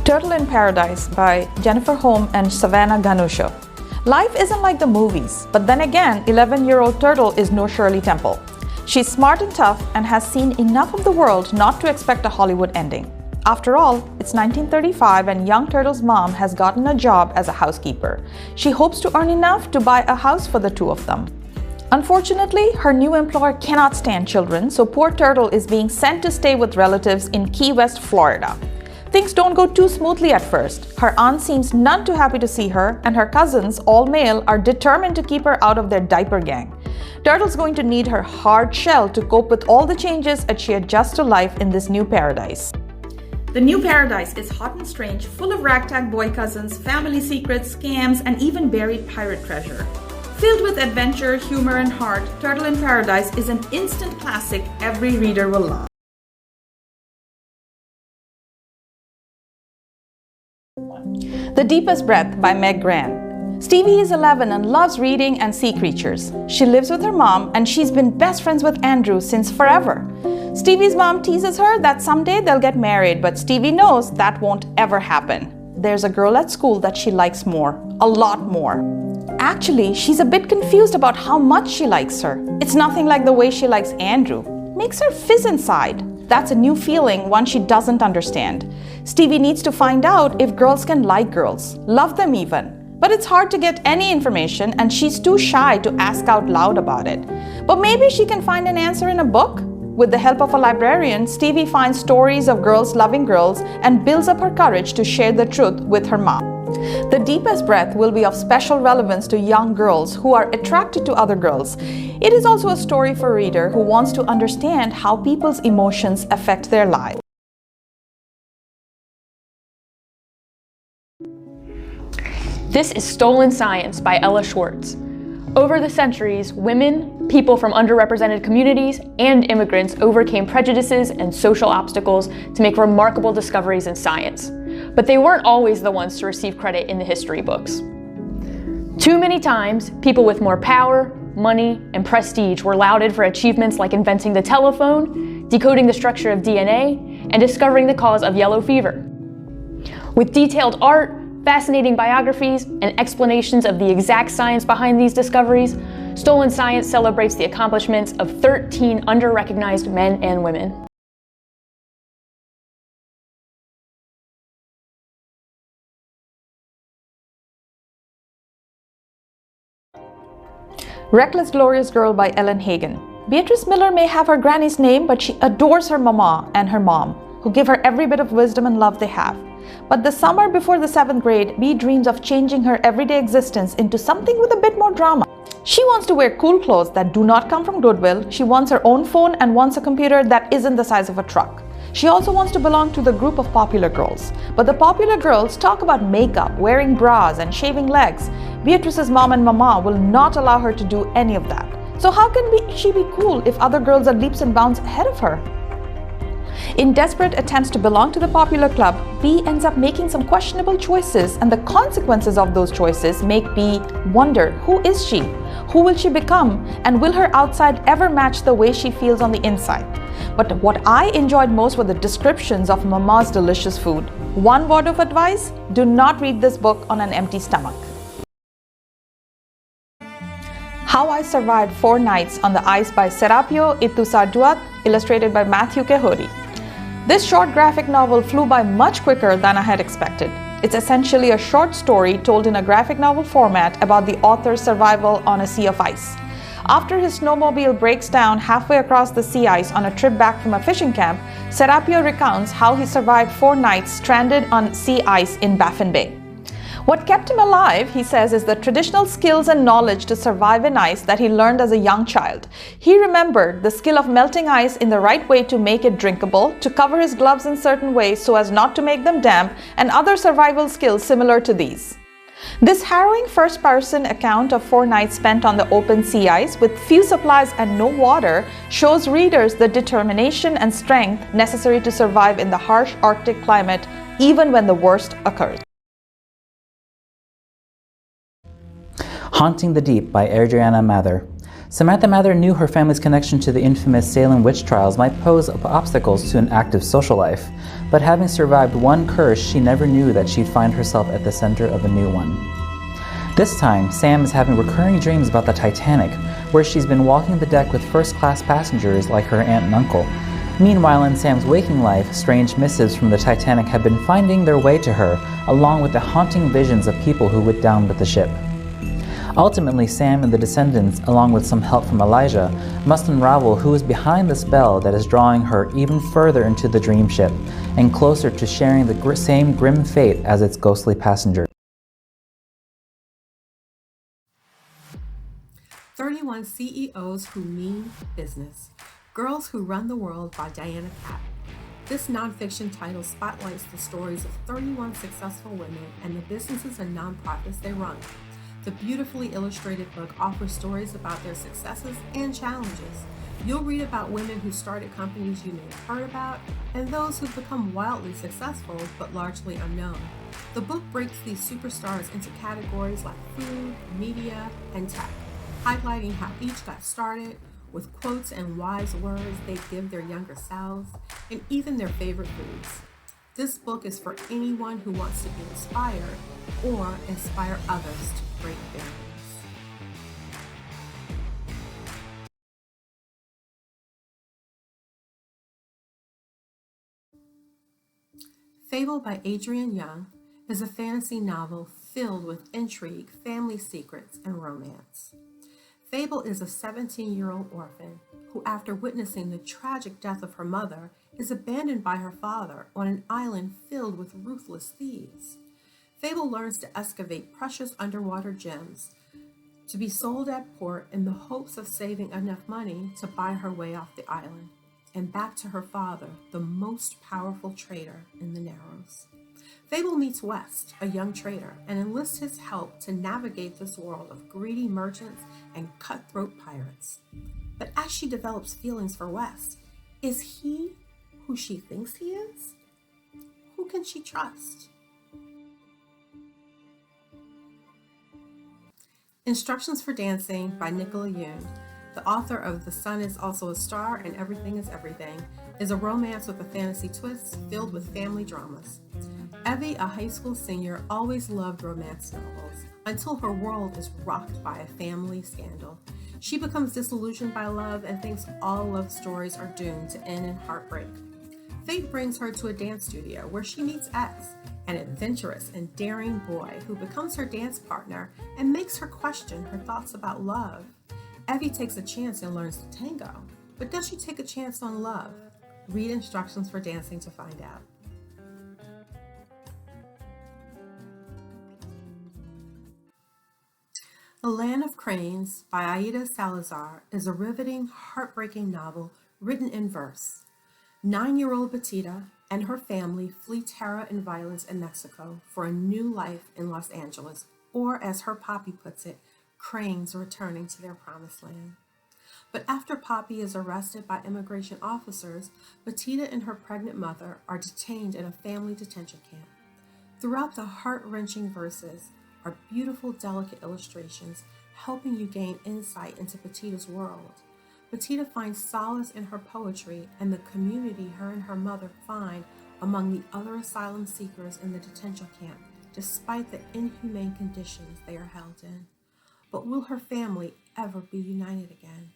Turtle in Paradise by Jennifer Holm and Savannah Ganusha. Life isn't like the movies, but then again, 11-year-old Turtle is no Shirley Temple. She's smart and tough and has seen enough of the world not to expect a Hollywood ending. After all, it's 1935 and young Turtle's mom has gotten a job as a housekeeper. She hopes to earn enough to buy a house for the two of them. Unfortunately, her new employer cannot stand children, so poor Turtle is being sent to stay with relatives in Key West, Florida. Things don't go too smoothly at first. Her aunt seems none too happy to see her, and her cousins, all male, are determined to keep her out of their diaper gang. Turtle's going to need her hard shell to cope with all the changes as she adjusts to life in this new paradise. The new paradise is hot and strange, full of ragtag boy cousins, family secrets, scams, and even buried pirate treasure. Filled with adventure, humor, and heart, Turtle in Paradise is an instant classic every reader will love. The Deepest Breath by Meg Gran. Stevie is 11 and loves reading and sea creatures. She lives with her mom and she's been best friends with Andrew since forever. Stevie's mom teases her that someday they'll get married, but Stevie knows that won't ever happen. There's a girl at school that she likes more, a lot more. Actually, she's a bit confused about how much she likes her. It's nothing like the way she likes Andrew. Makes her fizz inside. That's a new feeling, one she doesn't understand. Stevie needs to find out if girls can like girls, love them even. But it's hard to get any information and she's too shy to ask out loud about it. But maybe she can find an answer in a book? With the help of a librarian, Stevie finds stories of girls loving girls and builds up her courage to share the truth with her mom. The Deepest Breath will be of special relevance to young girls who are attracted to other girls. It is also a story for a reader who wants to understand how people's emotions affect their lives. This is Stolen Science by Ella Schwartz. Over the centuries, women, people from underrepresented communities, and immigrants overcame prejudices and social obstacles to make remarkable discoveries in science. But they weren't always the ones to receive credit in the history books. Too many times, people with more power, money, and prestige were lauded for achievements like inventing the telephone, decoding the structure of DNA, and discovering the cause of yellow fever. With detailed art, fascinating biographies, and explanations of the exact science behind these discoveries, Stolen Science celebrates the accomplishments of 13 under-recognized men and women. Reckless Glorious Girl by Ellen Hagen. Beatrice Miller may have her granny's name, but she adores her mama and her mom, who give her every bit of wisdom and love they have. But the summer before the 7th grade, Bea dreams of changing her everyday existence into something with a bit more drama. She wants to wear cool clothes that do not come from Goodwill. She wants her own phone and wants a computer that isn't the size of a truck. She also wants to belong to the group of popular girls. But the popular girls talk about makeup, wearing bras, and shaving legs. Beatrice's mom and mama will not allow her to do any of that. So how can she be cool if other girls are leaps and bounds ahead of her? In desperate attempts to belong to the popular club, Bea ends up making some questionable choices, and the consequences of those choices make Bea wonder, who is she? Who will she become? And will her outside ever match the way she feels on the inside? But what I enjoyed most were the descriptions of Mama's delicious food. One word of advice: do not read this book on an empty stomach. How I Survived 4 Nights on the Ice by Serapio Itusaduat, illustrated by Matthew Kehori. This short graphic novel flew by much quicker than I had expected. It's essentially a short story told in a graphic novel format about the author's survival on a sea of ice. After his snowmobile breaks down halfway across the sea ice on a trip back from a fishing camp, Serapio recounts how he survived 4 nights stranded on sea ice in Baffin Bay. What kept him alive, he says, is the traditional skills and knowledge to survive in ice that he learned as a young child. He remembered the skill of melting ice in the right way to make it drinkable, to cover his gloves in certain ways so as not to make them damp, and other survival skills similar to these. This harrowing first-person account of 4 nights spent on the open sea ice with few supplies and no water shows readers the determination and strength necessary to survive in the harsh Arctic climate, even when the worst occurs. Haunting the Deep by Adriana Mather. Samantha Mather knew her family's connection to the infamous Salem witch trials might pose obstacles to an active social life, but having survived one curse, she never knew that she'd find herself at the center of a new one. This time, Sam is having recurring dreams about the Titanic, where she's been walking the deck with first-class passengers like her aunt and uncle. Meanwhile, in Sam's waking life, strange missives from the Titanic have been finding their way to her, along with the haunting visions of people who went down with the ship. Ultimately, Sam and the descendants, along with some help from Elijah, must unravel who is behind the spell that is drawing her even further into the dream ship, and closer to sharing the same grim fate as its ghostly passengers. 31 CEOs Who Mean Business. Girls Who Run the World by Diana Kapp. This nonfiction title spotlights the stories of 31 successful women and the businesses and nonprofits they run. The beautifully illustrated book offers stories about their successes and challenges. You'll read about women who started companies you may have heard about and those who've become wildly successful but largely unknown. The book breaks these superstars into categories like food, media, and tech, highlighting how each got started, with quotes and wise words they give their younger selves, and even their favorite foods. This book is for anyone who wants to be inspired or inspire others to break barriers. Fable by Adrienne Young is a fantasy novel filled with intrigue, family secrets, and romance. Fable is a 17-year-old orphan who, after witnessing the tragic death of her mother, is abandoned by her father on an island filled with ruthless thieves. Fable learns to excavate precious underwater gems to be sold at port in the hopes of saving enough money to buy her way off the island and back to her father, the most powerful trader in the Narrows. Fable meets West, a young trader, and enlists his help to navigate this world of greedy merchants and cutthroat pirates. But as she develops feelings for West, is he who she thinks he is? Who can she trust? Instructions for Dancing by Nicola Yoon, the author of The Sun is Also a Star and Everything is Everything, is a romance with a fantasy twist filled with family dramas. Evie, a high school senior, always loved romance novels until her world is rocked by a family scandal. She becomes disillusioned by love and thinks all love stories are doomed to end in heartbreak. Fate brings her to a dance studio where she meets X, an adventurous and daring boy who becomes her dance partner and makes her question her thoughts about love. Evie takes a chance and learns to tango, but does she take a chance on love? Read Instructions for Dancing to find out. The Land of Cranes by Aida Salazar is a riveting, heartbreaking novel written in verse. 9-year-old Betita and her family flee terror and violence in Mexico for a new life in Los Angeles, or as her Poppy puts it, cranes returning to their promised land. But after Poppy is arrested by immigration officers, Betita and her pregnant mother are detained in a family detention camp. Throughout the heart-wrenching verses are beautiful, delicate illustrations helping you gain insight into Betita's world. Betita finds solace in her poetry and the community her and her mother find among the other asylum seekers in the detention camp, despite the inhumane conditions they are held in. But will her family ever be united again?